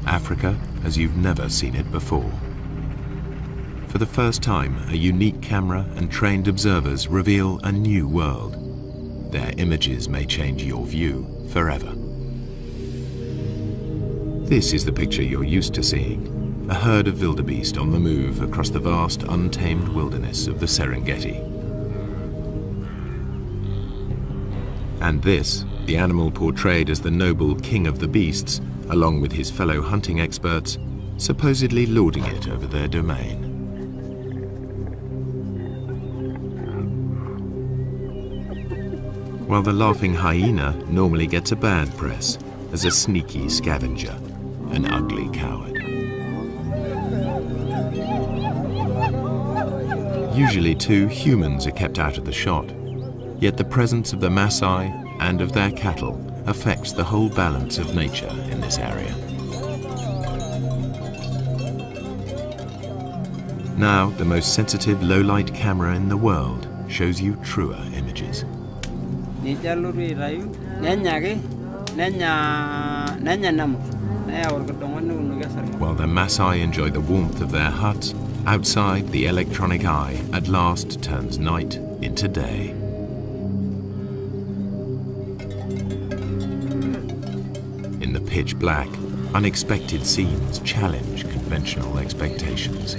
Africa as you've never seen it before. For the first time, a unique camera and trained observers reveal a new world. Their images may change your view forever. This is the picture you're used to seeing, a herd of wildebeest on the move across the vast, untamed wilderness of the Serengeti. And this, the animal portrayed as the noble king of the beasts, along with his fellow hunting experts, supposedly lording it over their domain. While the laughing hyena normally gets a bad press as a sneaky scavenger, an ugly coward. Usually too, humans are kept out of the shot. Yet the presence of the Maasai and of their cattle affects the whole balance of nature in this area. Now, the most sensitive low-light camera in the world shows you truer images. While the Maasai enjoy the warmth of their huts, outside the electronic eye at last turns night into day. In the pitch black, unexpected scenes challenge conventional expectations.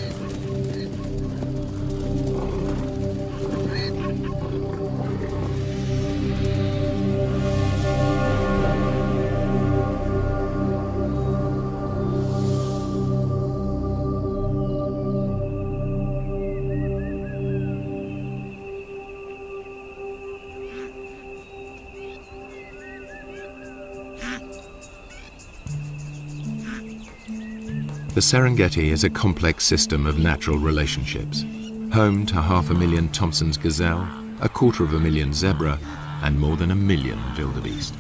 The Serengeti is a complex system of natural relationships, home to 500,000 Thompson's gazelle, 250,000 zebra, and more than 1 million wildebeest.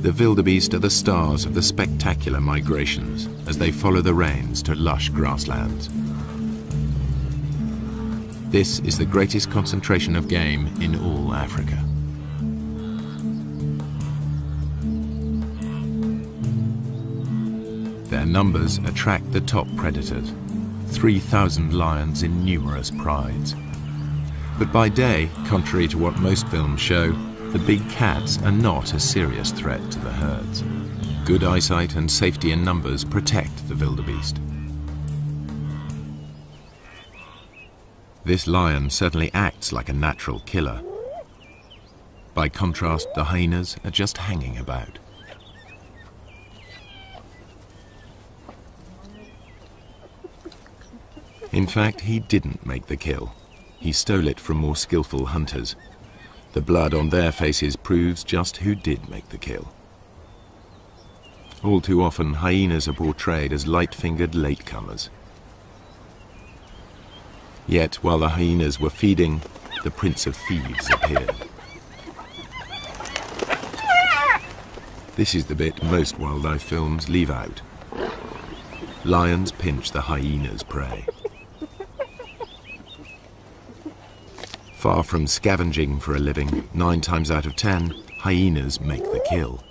The wildebeest are the stars of the spectacular migrations as they follow the rains to lush grasslands. This is the greatest concentration of game in all Africa. Their numbers attract the top predators, 3,000 lions in numerous prides. But by day, contrary to what most films show, the big cats are not a serious threat to the herds. Good eyesight and safety in numbers protect the wildebeest. This lion certainly acts like a natural killer. By contrast, the hyenas are just hanging about. In fact, he didn't make the kill. He stole it from more skillful hunters. The blood on their faces proves just who did make the kill. All too often, hyenas are portrayed as light-fingered latecomers. Yet, while the hyenas were feeding, the Prince of Thieves appeared. This is the bit most wildlife films leave out. Lions pinch the hyena's prey. Far from scavenging for a living, 9 times out of 10, hyenas make the kill.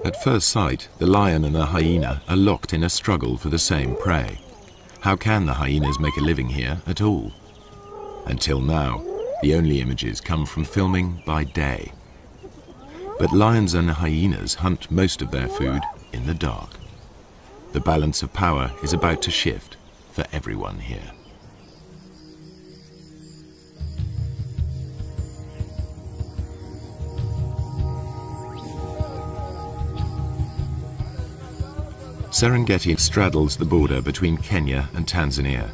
At first sight, the lion and the hyena are locked in a struggle for the same prey. How can the hyenas make a living here at all? Until now, the only images come from filming by day. But lions and hyenas hunt most of their food in the dark. The balance of power is about to shift for everyone here. Serengeti straddles the border between Kenya and Tanzania.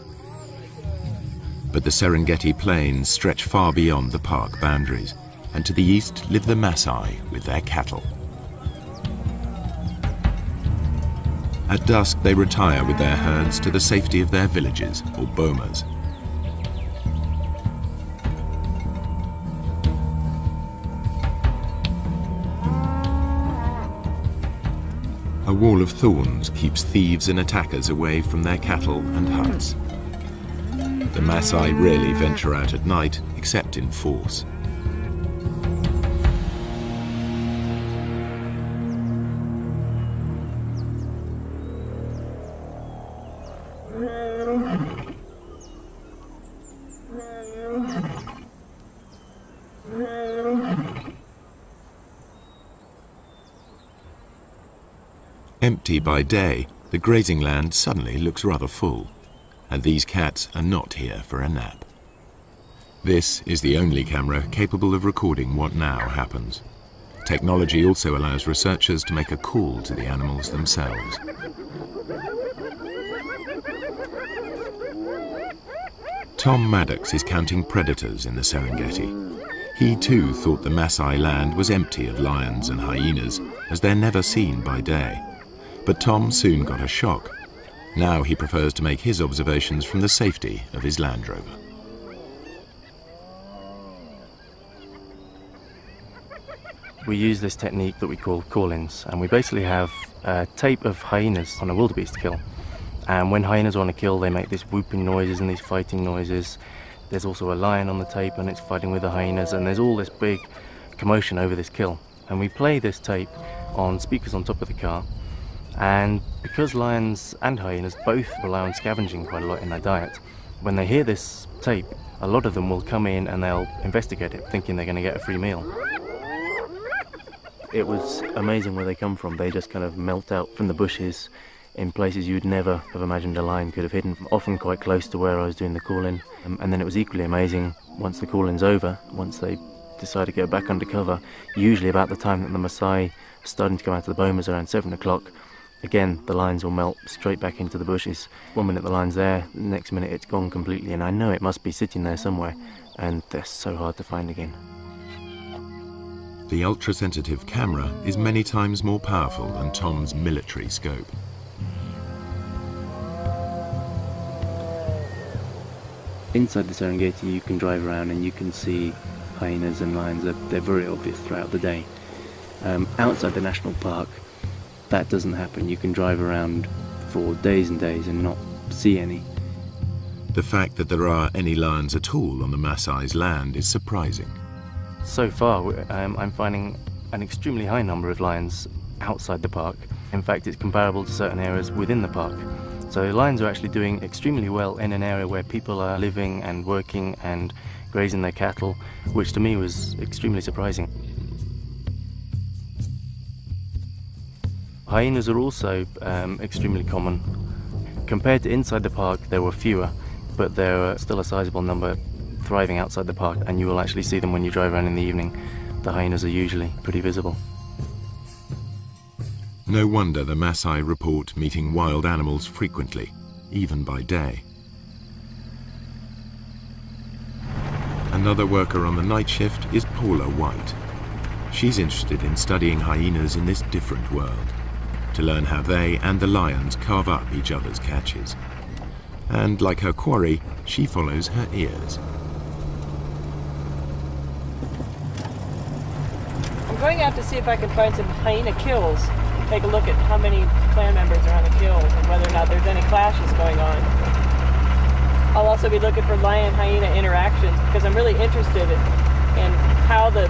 But the Serengeti plains stretch far beyond the park boundaries, and to the east live the Maasai with their cattle. At dusk, they retire with their herds to the safety of their villages, or bomas. A wall of thorns keeps thieves and attackers away from their cattle and huts. The Maasai rarely venture out at night, except in force. Empty by day, the grazing land suddenly looks rather full, and these cats are not here for a nap. This is the only camera capable of recording what now happens. Technology also allows researchers to make a call to the animals themselves. Tom Maddox is counting predators in the Serengeti. He too thought the Maasai land was empty of lions and hyenas, as they're never seen by day. But Tom soon got a shock. Now he prefers to make his observations from the safety of his Land Rover. We use this technique that we call call-ins, and we basically have a tape of hyenas on a wildebeest kill. And when hyenas are on a kill, they make these whooping noises and these fighting noises. There's also a lion on the tape and it's fighting with the hyenas, and there's all this big commotion over this kill. And we play this tape on speakers on top of the car. And because lions and hyenas both rely on scavenging quite a lot in their diet, when they hear this tape, a lot of them will come in and they'll investigate it, thinking they're going to get a free meal. It was amazing where they come from. They just kind of melt out from the bushes in places you'd never have imagined a lion could have hidden, often quite close to where I was doing the call-in. And then it was equally amazing once the call-in's over, once they decide to go back under cover, usually about the time that the Maasai are starting to come out of the bomas around 7 o'clock. Again, the lions will melt straight back into the bushes. 1 minute the line's there, the next minute it's gone completely, and I know it must be sitting there somewhere, and they're so hard to find again. The ultra-sensitive camera is many times more powerful than Tom's military scope. Inside the Serengeti you can drive around and you can see hyenas and lions. They're very obvious throughout the day. Outside the national park, that doesn't happen. You can drive around for days and days and not see any. The fact that there are any lions at all on the Maasai's land is surprising. So far, I'm finding an extremely high number of lions outside the park. In fact, it's comparable to certain areas within the park. So lions are actually doing extremely well in an area where people are living and working and grazing their cattle, which to me was extremely surprising. Hyenas are also extremely common. Compared to inside the park, there were fewer, but there are still a sizable number thriving outside the park, and you will actually see them when you drive around in the evening. The hyenas are usually pretty visible. No wonder the Maasai report meeting wild animals frequently, even by day. Another worker on the night shift is Paula White. She's interested in studying hyenas in this different world, to learn how they and the lions carve up each other's catches. And like her quarry, she follows her ears. I'm going out to see if I can find some hyena kills. Take a look at how many clan members are on the kills and whether or not there's any clashes going on. I'll also be looking for lion-hyena interactions because I'm really interested in how the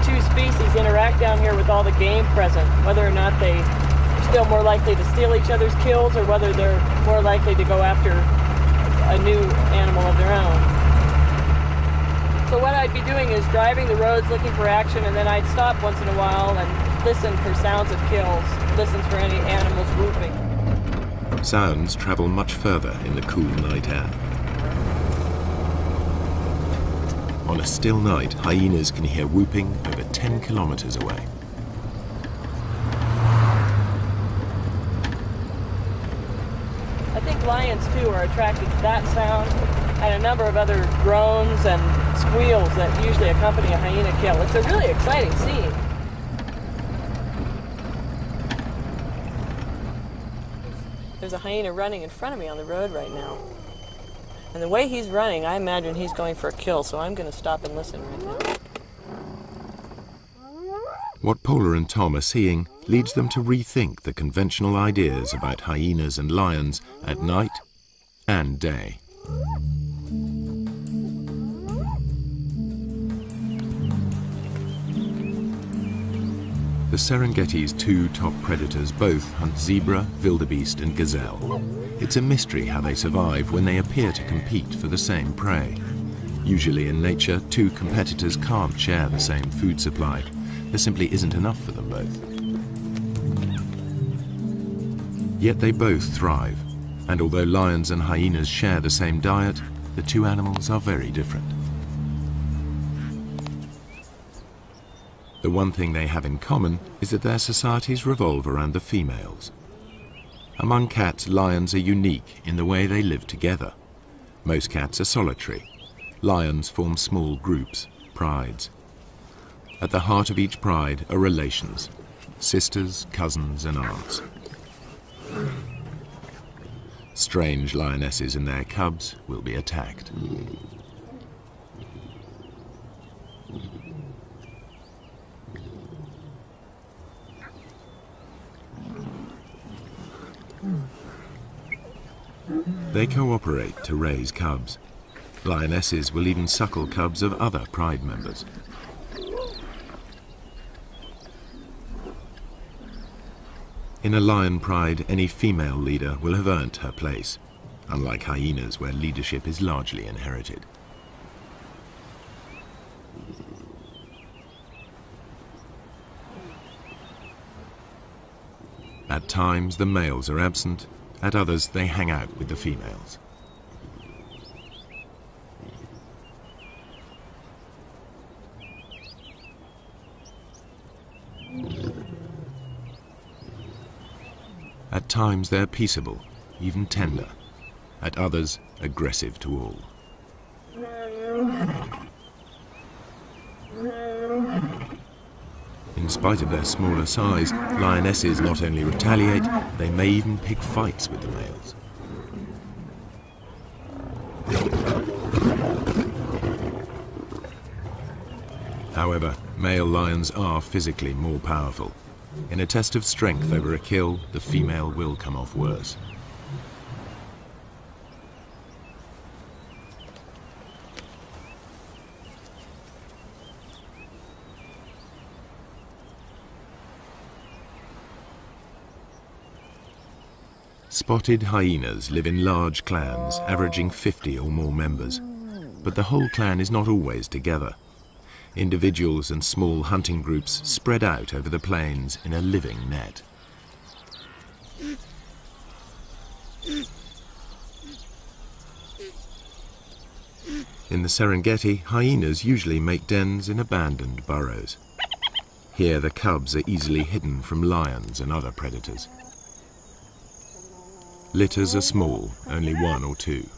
two species interact down here with all the game present, whether or not they're still more likely to steal each other's kills or whether they're more likely to go after a new animal of their own. So what I'd be doing is driving the roads looking for action, and then I'd stop once in a while and listen for sounds of kills, listen for any animals whooping. Sounds travel much further in the cool night air. On a still night, hyenas can hear whooping over 10 kilometers away. I think lions too are attracted to that sound and a number of other groans and squeals that usually accompany a hyena kill. It's a really exciting scene. There's a hyena running in front of me on the road right now. And the way he's running, I imagine he's going for a kill, so I'm going to stop and listen right now. What Paula and Tom are seeing leads them to rethink the conventional ideas about hyenas and lions at night and day. The Serengeti's two top predators both hunt zebra, wildebeest and gazelle. It's a mystery how they survive when they appear to compete for the same prey. Usually in nature, two competitors can't share the same food supply. There simply isn't enough for them both. Yet they both thrive, and although lions and hyenas share the same diet, the two animals are very different. The one thing they have in common is that their societies revolve around the females. Among cats, lions are unique in the way they live together. Most cats are solitary. Lions form small groups, prides. At the heart of each pride are relations, sisters, cousins and aunts. Strange lionesses and their cubs will be attacked. They cooperate to raise cubs. Lionesses will even suckle cubs of other pride members. In a lion pride, any female leader will have earned her place, unlike hyenas where leadership is largely inherited. At times the males are absent, at others they hang out with the females. At times they're peaceable, even tender. At others, aggressive to all. In spite of their smaller size, lionesses not only retaliate, they may even pick fights with the males. However, male lions are physically more powerful. In a test of strength over a kill, the female will come off worse. Spotted hyenas live in large clans, averaging 50 or more members. But the whole clan is not always together. Individuals and small hunting groups spread out over the plains in a living net. In the Serengeti, hyenas usually make dens in abandoned burrows. Here the cubs are easily hidden from lions and other predators. Litters are small, only one or two.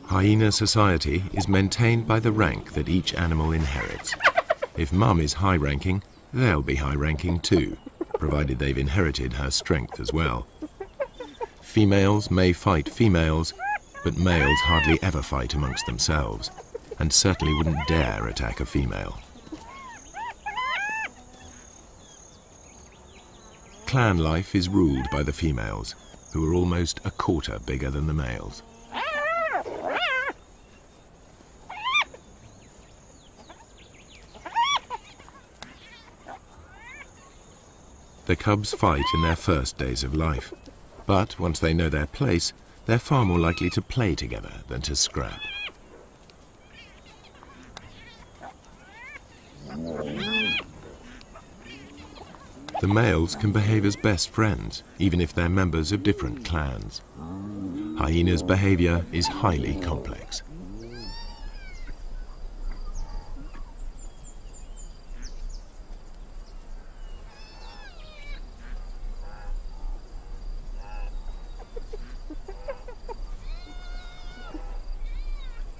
Hyena society is maintained by the rank that each animal inherits. If mum is high-ranking, they'll be high-ranking too, provided they've inherited her strength as well. Females may fight females, but males hardly ever fight amongst themselves, and certainly wouldn't dare attack a female. Clan life is ruled by the females, who are almost a quarter bigger than the males. The cubs fight in their first days of life, but once they know their place, they're far more likely to play together than to scrap. The males can behave as best friends, even if they're members of different clans. Hyenas' behavior is highly complex.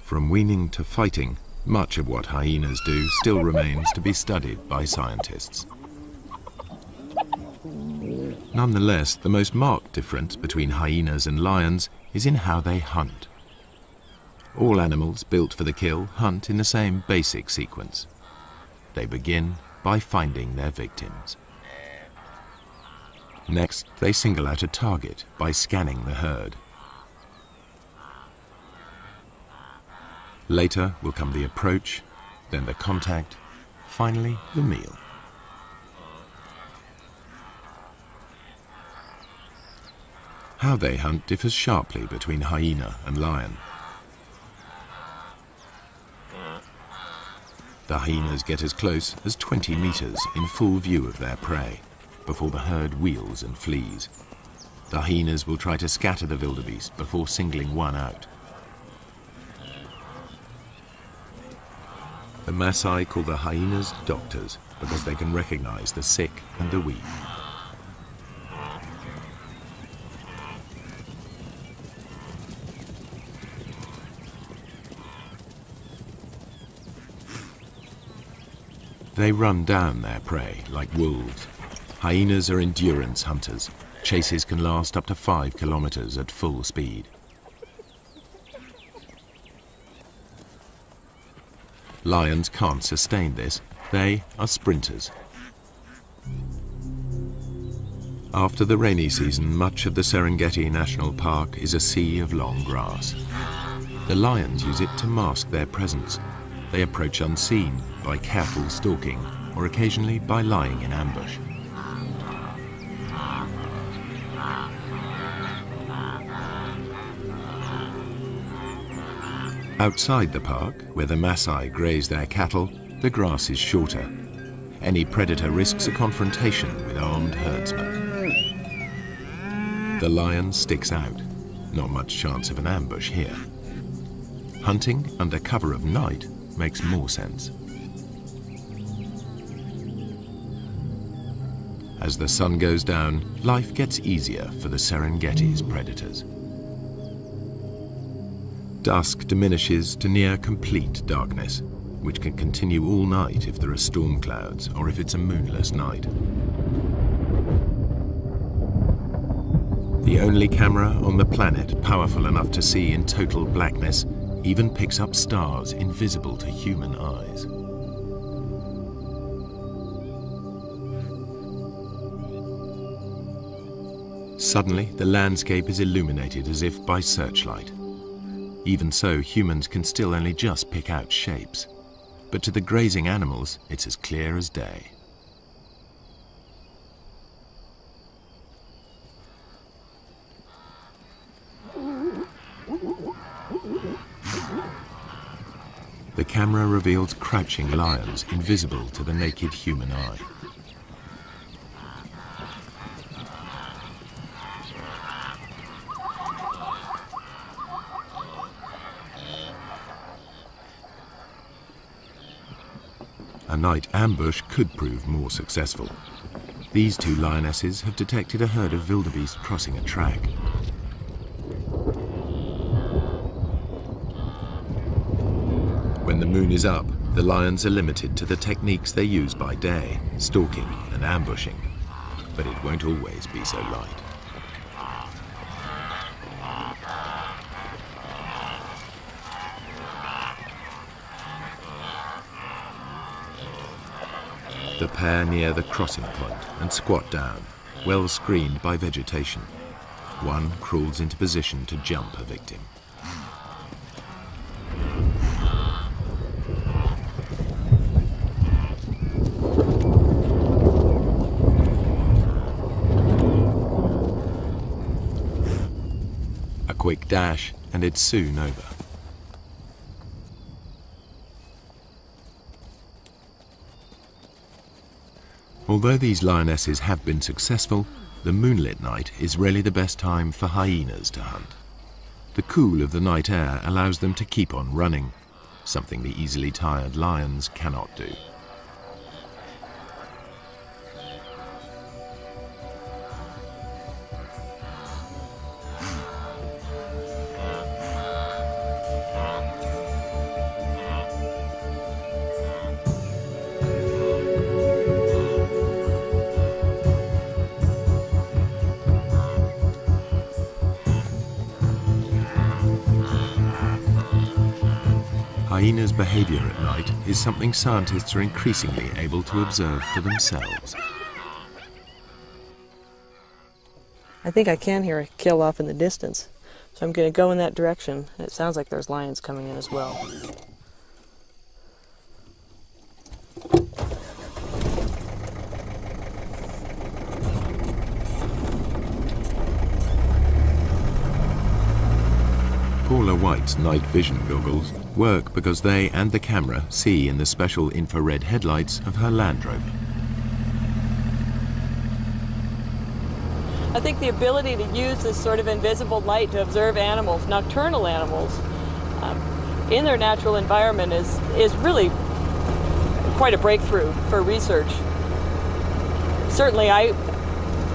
From weaning to fighting, much of what hyenas do still remains to be studied by scientists. Nonetheless, the most marked difference between hyenas and lions is in how they hunt. All animals built for the kill hunt in the same basic sequence. They begin by finding their victims. Next, they single out a target by scanning the herd. Later will come the approach, then the contact, finally the meal. How they hunt differs sharply between hyena and lion. The hyenas get as close as 20 meters in full view of their prey before the herd wheels and flees. The hyenas will try to scatter the wildebeest before singling one out. The Maasai call the hyenas doctors because they can recognize the sick and the weak. They run down their prey like wolves. Hyenas are endurance hunters. Chases can last up to 5 kilometers at full speed. Lions can't sustain this. They are sprinters. After the rainy season, much of the Serengeti National Park is a sea of long grass. The lions use it to mask their presence. They approach unseen by careful stalking or occasionally by lying in ambush. Outside the park, where the Maasai graze their cattle, the grass is shorter. Any predator risks a confrontation with armed herdsmen. The lion sticks out. Not much chance of an ambush here. Hunting under cover of night makes more sense. As the sun goes down, life gets easier for the Serengeti's predators. Dusk diminishes to near complete darkness, which can continue all night if there are storm clouds or if it's a moonless night. The only camera on the planet powerful enough to see in total blackness even picks up stars invisible to human eyes. Suddenly, the landscape is illuminated as if by searchlight. Even so, humans can still only just pick out shapes. But to the grazing animals, it's as clear as day. The camera reveals crouching lions invisible to the naked human eye. A night ambush could prove more successful. These two lionesses have detected a herd of wildebeest crossing a track. When the moon is up, the lions are limited to the techniques they use by day, stalking and ambushing. But it won't always be so light. The pair near the crossing point and squat down, well screened by vegetation. One crawls into position to jump a victim. A quick dash and it's soon over. Although these lionesses have been successful, the moonlit night is really the best time for hyenas to hunt. The cool of the night air allows them to keep on running, something the easily tired lions cannot do. Hyenas' behavior at night is something scientists are increasingly able to observe for themselves. I think I can hear a kill off in the distance, so I'm going to go in that direction. It sounds like there's lions coming in as well. Paula White's night vision goggles work because they and the camera see in the special infrared headlights of her Land Rover. I think the ability to use this sort of invisible light to observe animals, nocturnal animals, in their natural environment is really quite a breakthrough for research. Certainly I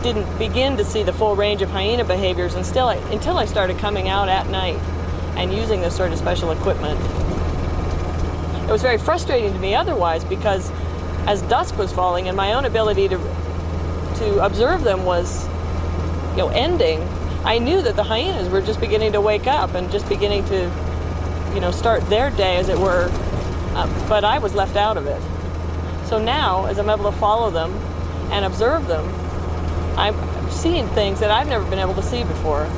didn't begin to see the full range of hyena behaviors until I started coming out at night and using this sort of special equipment. It was very frustrating to me otherwise, because as dusk was falling and my own ability to observe them was ending, I knew that the hyenas were just beginning to wake up and just beginning to start their day, as it were, but I was left out of it. So now, as I'm able to follow them and observe them, I'm seeing things that I've never been able to see before.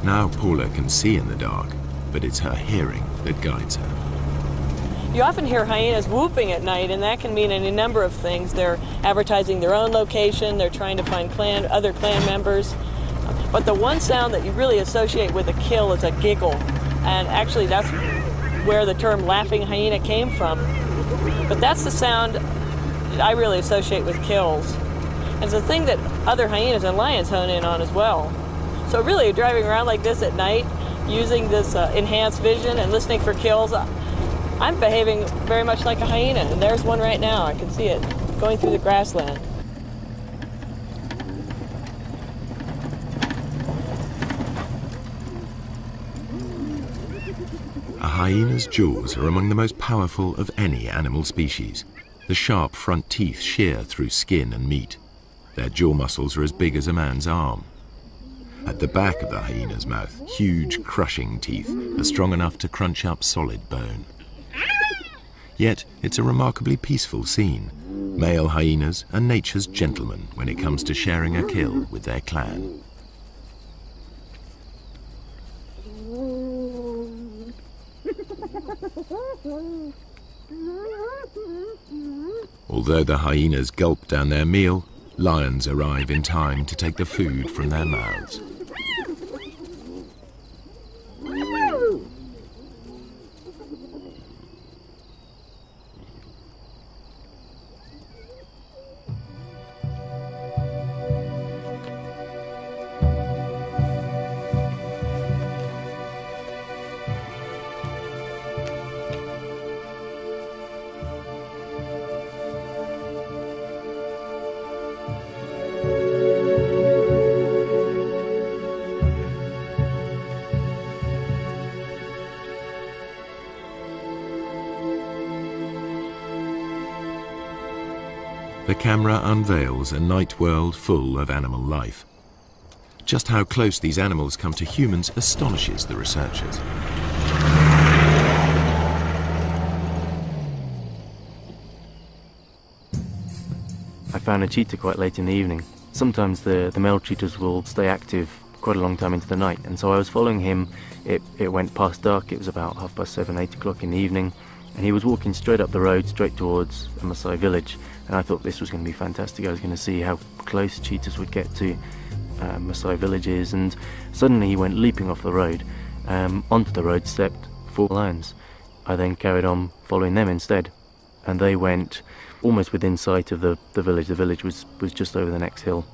Now Paula can see in the dark, but it's her hearing that guides her. You often hear hyenas whooping at night, and that can mean any number of things. They're advertising their own location, they're trying to find other clan members. But the one sound that you really associate with a kill is a giggle. And actually that's where the term laughing hyena came from. But that's the sound that I really associate with kills. And it's a thing that other hyenas and lions hone in on as well. So really, driving around like this at night, using this enhanced vision and listening for kills, I'm behaving very much like a hyena, and there's one right now. I can see it going through the grassland. A hyena's jaws are among the most powerful of any animal species. The sharp front teeth shear through skin and meat. Their jaw muscles are as big as a man's arm. At the back of the hyena's mouth, huge crushing teeth are strong enough to crunch up solid bone. Yet, it's a remarkably peaceful scene. Male hyenas are nature's gentlemen when it comes to sharing a kill with their clan. Although the hyenas gulp down their meal, lions arrive in time to take the food from their mouths. The camera unveils a night world full of animal life. Just how close these animals come to humans astonishes the researchers. I found a cheetah quite late in the evening. Sometimes the male cheetahs will stay active quite a long time into the night, and so I was following him. It went past dark. It was about 7:30, 8 o'clock in the evening, and he was walking straight up the road, straight towards a Maasai village. And I thought this was going to be fantastic. I was going to see how close cheetahs would get to Maasai villages, and suddenly he went leaping off the road. Onto the road stepped 4 lions. I then carried on following them instead, and they went almost within sight of the village. The village was just over the next hill.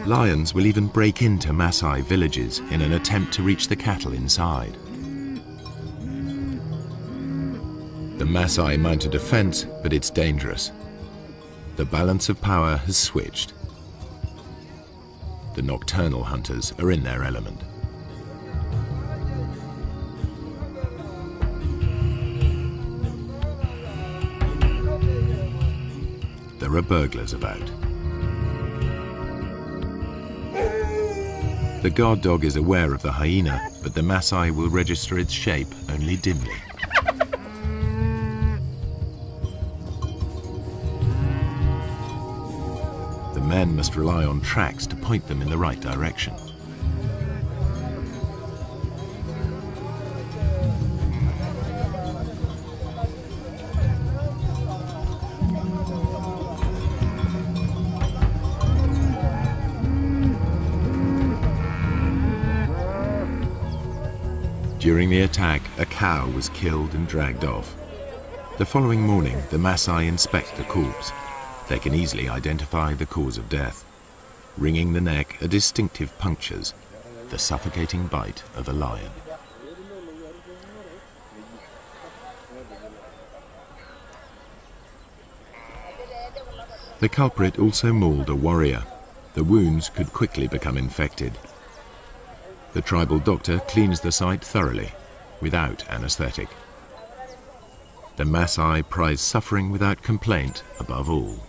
Lions will even break into Maasai villages in an attempt to reach the cattle inside. The Maasai mount a defense, but it's dangerous. The balance of power has switched. The nocturnal hunters are in their element. There are burglars about. The guard dog is aware of the hyena, but the Maasai will register its shape only dimly. The men must rely on tracks to point them in the right direction. During the attack, a cow was killed and dragged off. The following morning, the Maasai inspect the corpse. They can easily identify the cause of death. Wringing the neck are distinctive punctures, the suffocating bite of a lion. The culprit also mauled a warrior. The wounds could quickly become infected. The tribal doctor cleans the site thoroughly, without anesthetic. The Maasai prize suffering without complaint above all.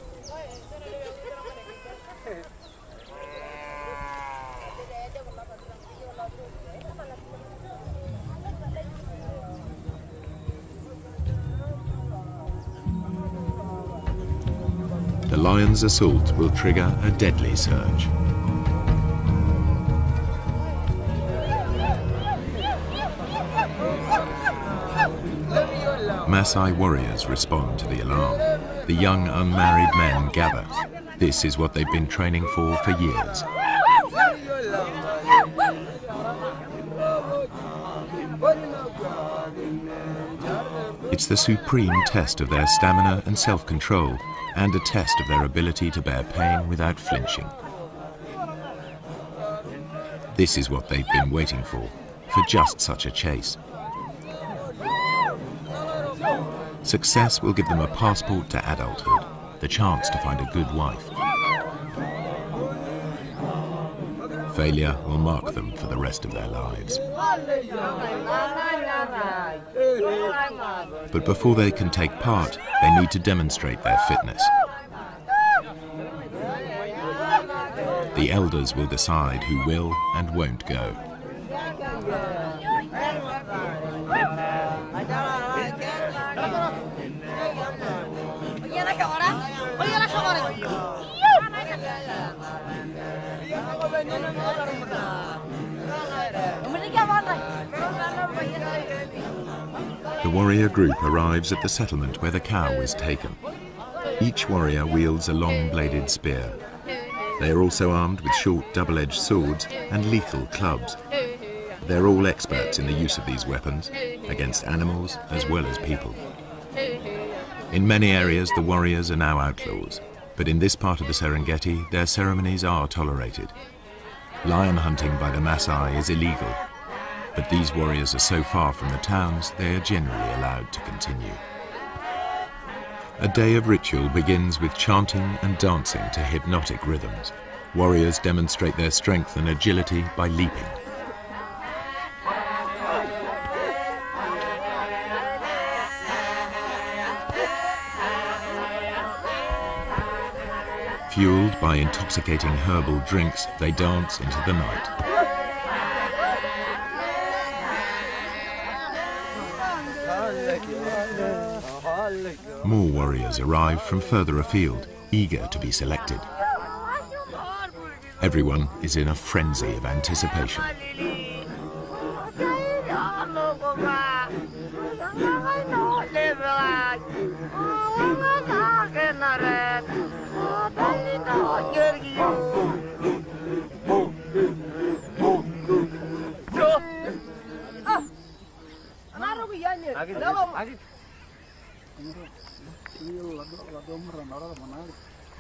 The lion's assault will trigger a deadly surge. Maasai warriors respond to the alarm. The young unmarried men gather. This is what they've been training for years. It's the supreme test of their stamina and self-control, and a test of their ability to bear pain without flinching. This is what they've been waiting for just such a chase. Success will give them a passport to adulthood, the chance to find a good wife. Failure will mark them for the rest of their lives. But before they can take part, they need to demonstrate their fitness. The elders will decide who will and won't go. The warrior group arrives at the settlement where the cow was taken. Each warrior wields a long-bladed spear. They are also armed with short double-edged swords and lethal clubs. They're all experts in the use of these weapons, against animals as well as people. In many areas, the warriors are now outlaws, but in this part of the Serengeti, their ceremonies are tolerated. Lion hunting by the Maasai is illegal, but these warriors are so far from the towns, they are generally allowed to continue. A day of ritual begins with chanting and dancing to hypnotic rhythms. Warriors demonstrate their strength and agility by leaping. Fueled by intoxicating herbal drinks, they dance into the night. More warriors arrive from further afield, eager to be selected. Everyone is in a frenzy of anticipation.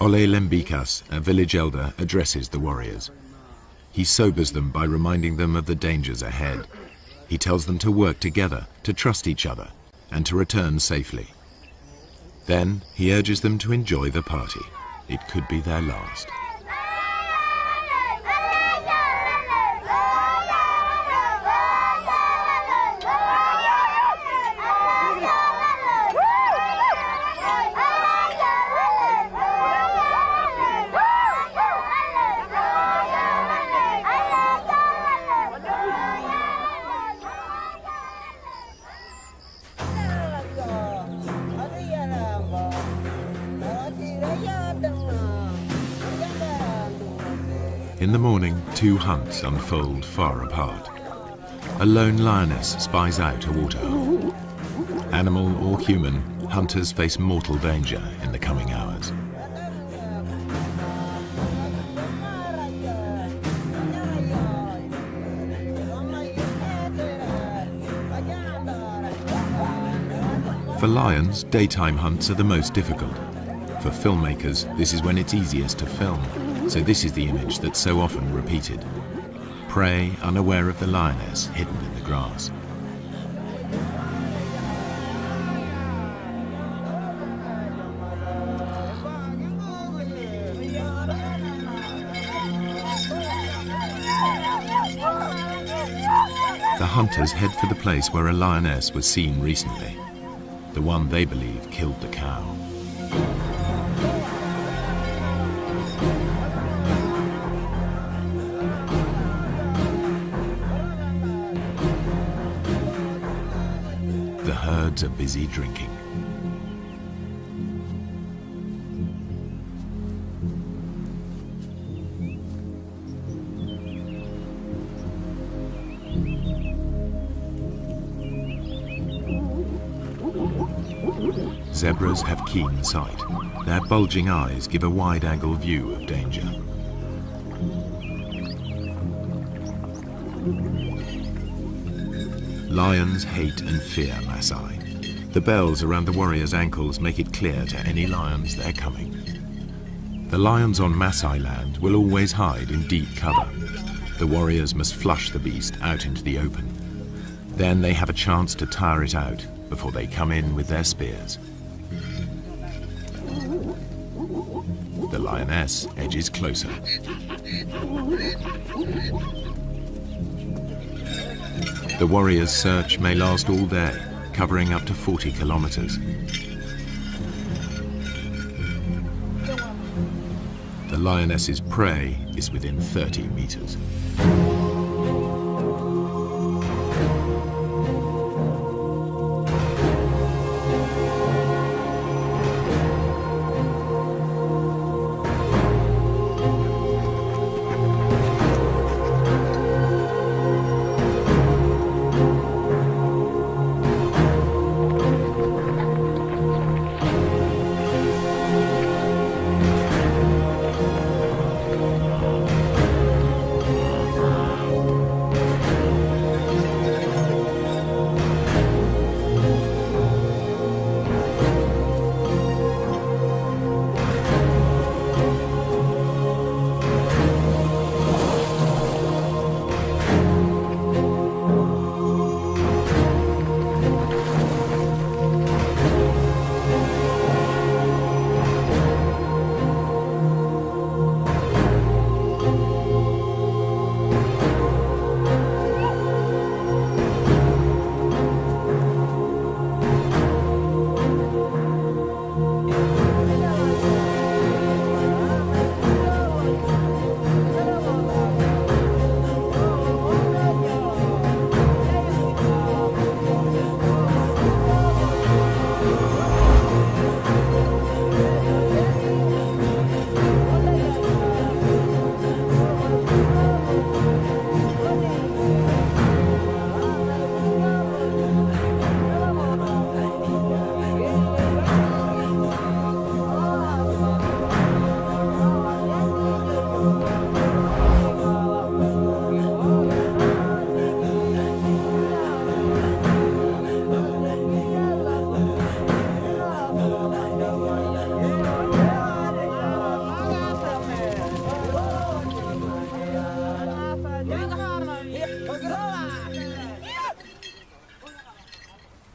Ole Lembikas, a village elder, addresses the warriors. He sobers them by reminding them of the dangers ahead. He tells them to work together, to trust each other, and to return safely. Then he urges them to enjoy the party. It could be their last. In the morning, two hunts unfold far apart. A lone lioness spies out a waterhole. Animal or human, hunters face mortal danger in the coming hours. For lions, daytime hunts are the most difficult. For filmmakers, this is when it's easiest to film, so this is the image that's so often repeated. Prey unaware of the lioness hidden in the grass. The hunters head for the place where a lioness was seen recently. The one they believe killed the cow. The herds are busy drinking. Zebras have keen sight. Their bulging eyes give a wide-angle view of danger. Lions hate and fear Maasai. The bells around the warriors' ankles make it clear to any lions they're coming. The lions on Maasai land will always hide in deep cover. The warriors must flush the beast out into the open. Then they have a chance to tire it out before they come in with their spears. The lioness edges closer. The warriors' search may last all day, covering up to 40 kilometers. The lioness's prey is within 30 meters.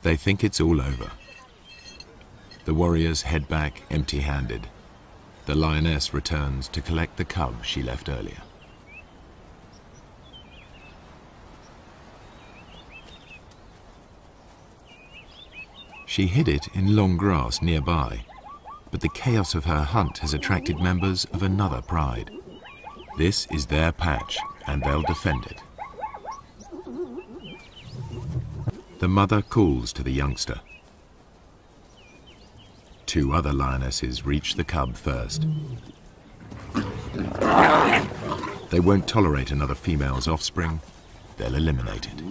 They think it's all over. The warriors head back empty-handed. The lioness returns to collect the cub she left earlier. She hid it in long grass nearby, but the chaos of her hunt has attracted members of another pride. This is their patch, and they'll defend it. The mother calls to the youngster. Two other lionesses reach the cub first. They won't tolerate another female's offspring. They'll eliminate it.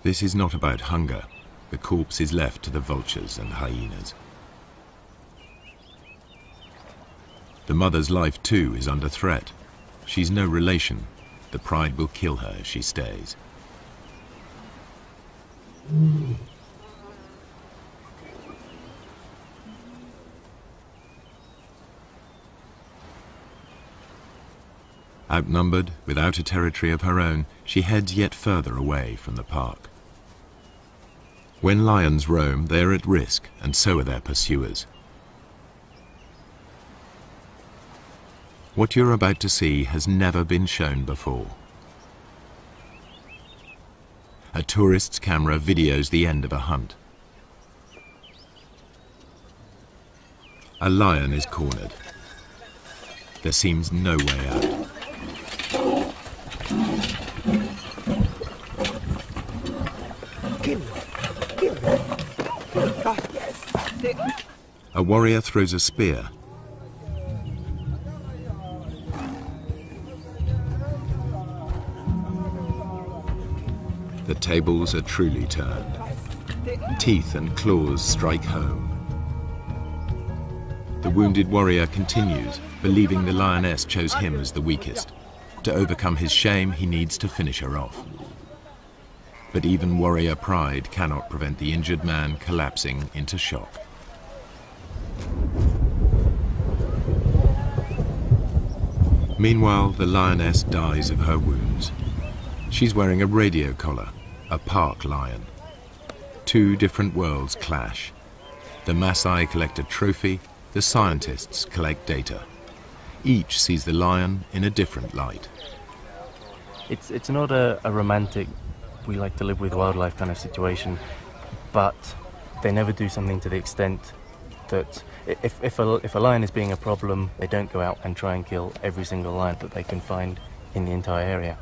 This is not about hunger. The corpse is left to the vultures and hyenas. The mother's life too is under threat. She's no relation. The pride will kill her if she stays. Outnumbered, without a territory of her own, she heads yet further away from the park. When lions roam, they are at risk, and so are their pursuers. What you're about to see has never been shown before. A tourist's camera videos the end of a hunt. A lion is cornered. There seems no way out. A warrior throws a spear. The tables are truly turned. Teeth and claws strike home. The wounded warrior continues, believing the lioness chose him as the weakest. To overcome his shame, he needs to finish her off. But even warrior pride cannot prevent the injured man collapsing into shock. Meanwhile, the lioness dies of her wounds. She's wearing a radio collar, a park lion. Two different worlds clash. The Maasai collect a trophy, the scientists collect data. Each sees the lion in a different light. It's not a romantic, we like to live with wildlife kind of situation, but they never do something to the extent that if a lion is being a problem, they don't go out and try and kill every single lion that they can find in the entire area.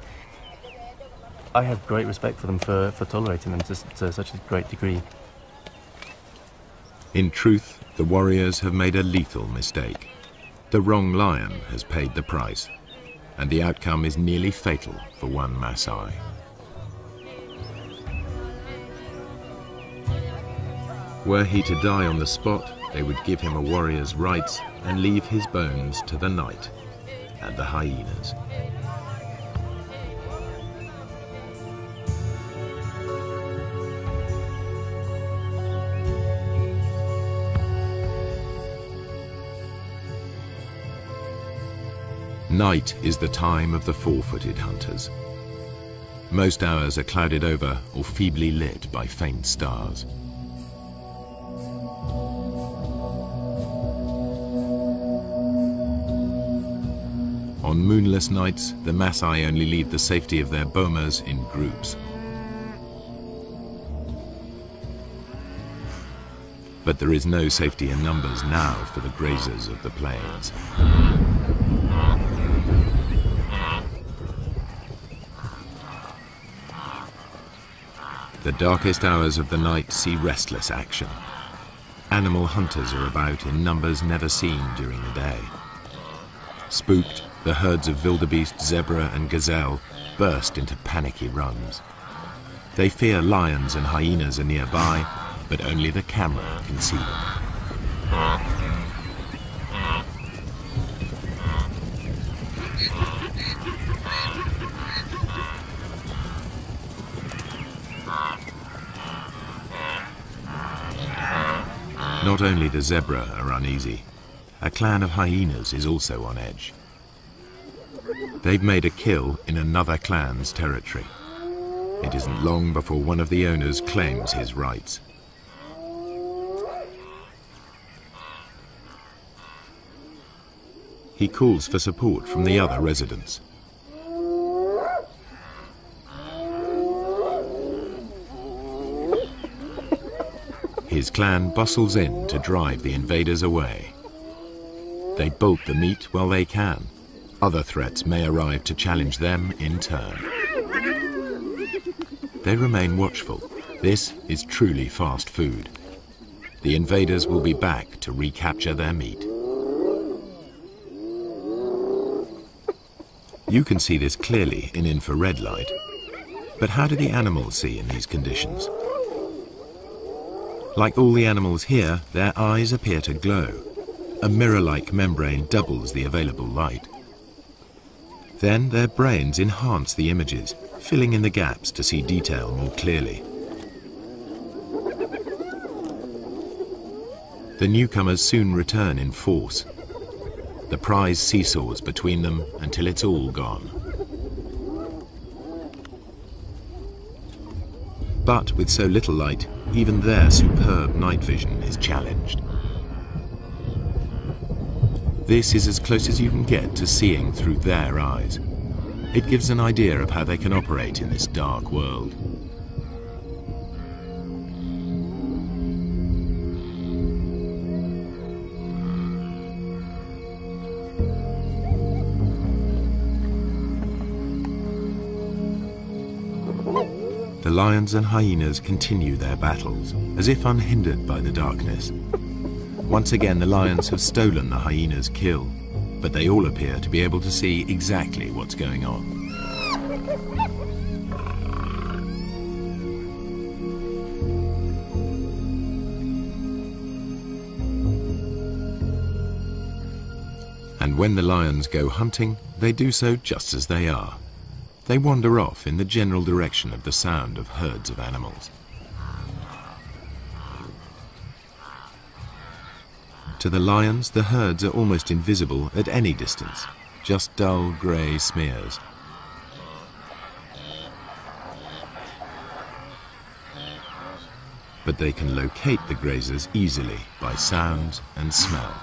I have great respect for them for tolerating them to such a great degree. In truth, the warriors have made a lethal mistake. The wrong lion has paid the price, and the outcome is nearly fatal for one Maasai. Were he to die on the spot, they would give him a warrior's rights and leave his bones to the night and the hyenas. Night is the time of the four-footed hunters. Most hours are clouded over or feebly lit by faint stars. On moonless nights, the Maasai only leave the safety of their bomas in groups. But there is no safety in numbers now for the grazers of the plains. The darkest hours of the night see restless action. Animal hunters are about in numbers never seen during the day. Spooked, the herds of wildebeest, zebra and gazelle burst into panicky runs. They fear lions and hyenas are nearby, but only the camera can see them. Not only the zebra are uneasy, a clan of hyenas is also on edge. They've made a kill in another clan's territory. It isn't long before one of the owners claims his rights. He calls for support from the other residents. his clan bustles in to drive the invaders away. They bolt the meat while they can. Other threats may arrive to challenge them in turn. They remain watchful. This is truly fast food. The invaders will be back to recapture their meat. You can see this clearly in infrared light. But how do the animals see in these conditions? Like all the animals here, their eyes appear to glow. A mirror-like membrane doubles the available light. Then their brains enhance the images, filling in the gaps to see detail more clearly. The newcomers soon return in force. The prize seesaws between them until it's all gone. But with so little light, even their superb night vision is challenged. This is as close as you can get to seeing through their eyes. It gives an idea of how they can operate in this dark world. The lions and hyenas continue their battles, as if unhindered by the darkness. Once again, the lions have stolen the hyena's kill, but they all appear to be able to see exactly what's going on. And when the lions go hunting, they do so just as they are. They wander off in the general direction of the sound of herds of animals. To the lions, the herds are almost invisible at any distance, just dull grey smears. But they can locate the grazers easily by sound and smell.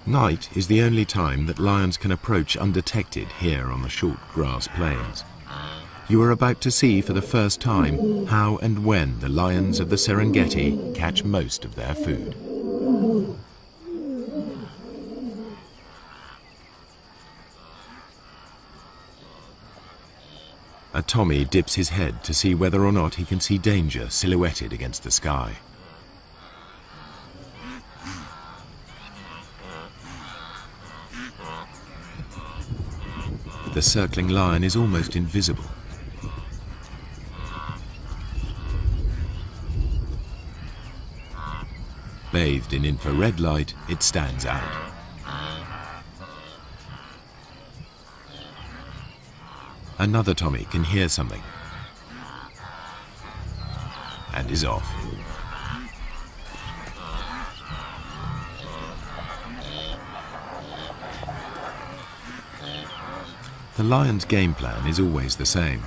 Night is the only time that lions can approach undetected here on the short grass plains. You are about to see for the first time how and when the lions of the Serengeti catch most of their food. A Tommy dips his head to see whether or not he can see danger silhouetted against the sky. The circling lion is almost invisible. Bathed in infrared light, it stands out. Another Tommy can hear something and is off. The lion's game plan is always the same.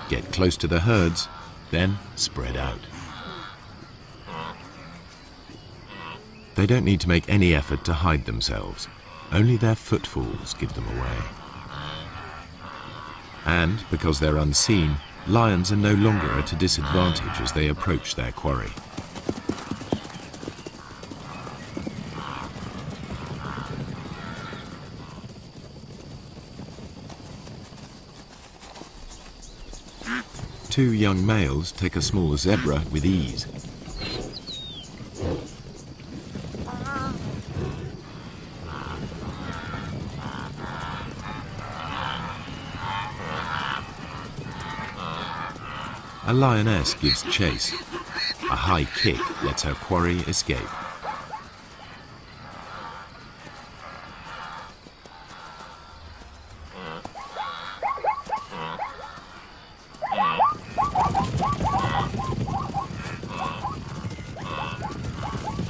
Get close to the herds, then spread out. They don't need to make any effort to hide themselves. Only their footfalls give them away. And because they're unseen, lions are no longer at a disadvantage as they approach their quarry. Two young males take a small zebra with ease. A lioness gives chase. A high kick lets her quarry escape.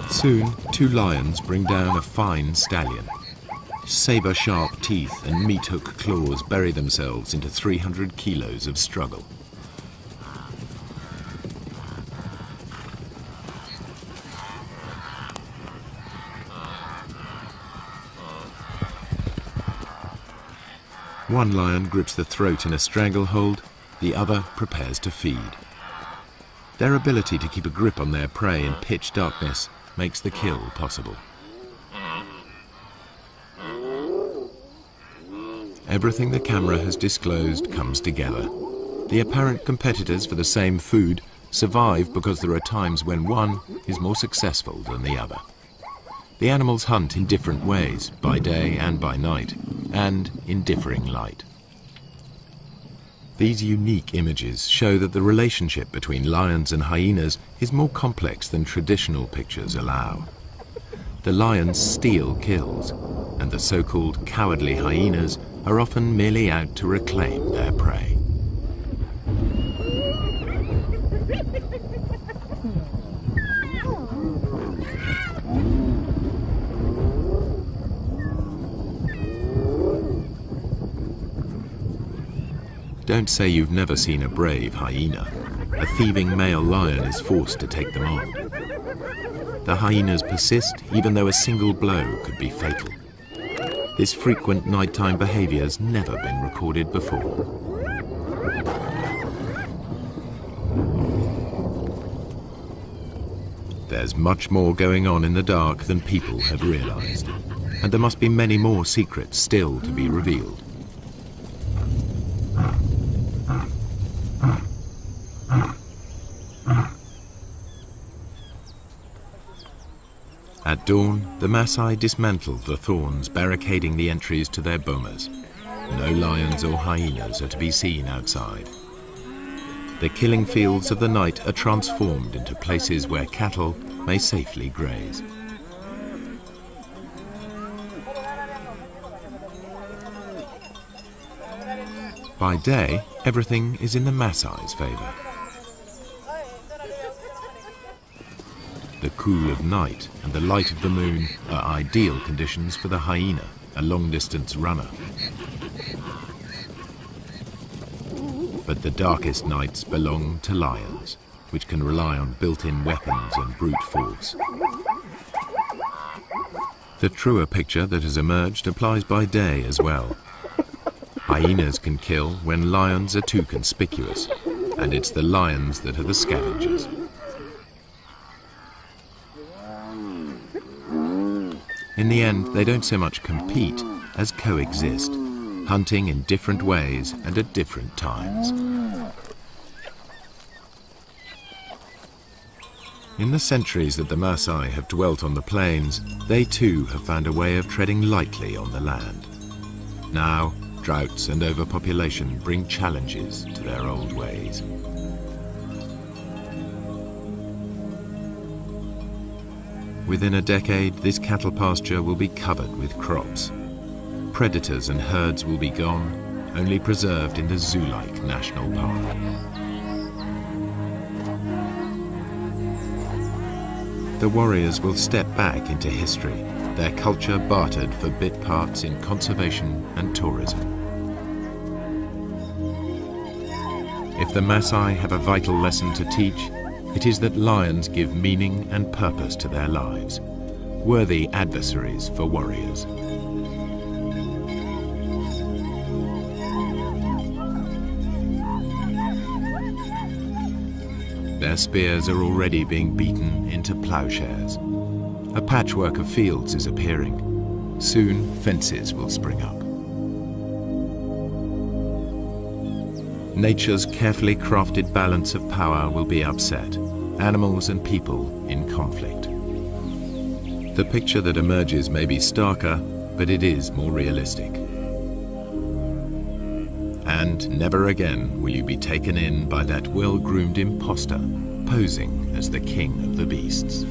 Soon, two lions bring down a fine stallion. Saber-sharp teeth and meat-hook claws bury themselves into 300 kilos of struggle. One lion grips the throat in a stranglehold, the other prepares to feed. Their ability to keep a grip on their prey in pitch darkness makes the kill possible. Everything the camera has disclosed comes together. The apparent competitors for the same food survive because there are times when one is more successful than the other. The animals hunt in different ways, by day and by night, and in differing light. These unique images show that the relationship between lions and hyenas is more complex than traditional pictures allow. The lions steal kills, and the so-called cowardly hyenas are often merely out to reclaim their prey. Don't say you've never seen a brave hyena. A thieving male lion is forced to take them on. The hyenas persist even though a single blow could be fatal. This frequent nighttime behavior has never been recorded before. There's much more going on in the dark than people have realized, and there must be many more secrets still to be revealed. At dawn, the Maasai dismantle the thorns barricading the entries to their bomas. No lions or hyenas are to be seen outside. The killing fields of the night are transformed into places where cattle may safely graze. By day, everything is in the Maasai's favor. The cool of night and the light of the moon are ideal conditions for the hyena, a long-distance runner. But the darkest nights belong to lions, which can rely on built-in weapons and brute force. The truer picture that has emerged applies by day as well. Hyenas can kill when lions are too conspicuous, and it's the lions that are the scavengers. In the end, they don't so much compete as coexist, hunting in different ways and at different times. In the centuries that the Maasai have dwelt on the plains, they too have found a way of treading lightly on the land. Now, droughts and overpopulation bring challenges to their old ways. Within a decade, this cattle pasture will be covered with crops. Predators and herds will be gone, only preserved in the zoo-like national park. The warriors will step back into history, their culture bartered for bit parts in conservation and tourism. If the Maasai have a vital lesson to teach, it is that lions give meaning and purpose to their lives, worthy adversaries for warriors. Their spears are already being beaten into plowshares. A patchwork of fields is appearing. Soon, fences will spring up. Nature's carefully crafted balance of power will be upset, animals and people in conflict. The picture that emerges may be starker, but it is more realistic. And never again will you be taken in by that well-groomed imposter posing as the king of the beasts.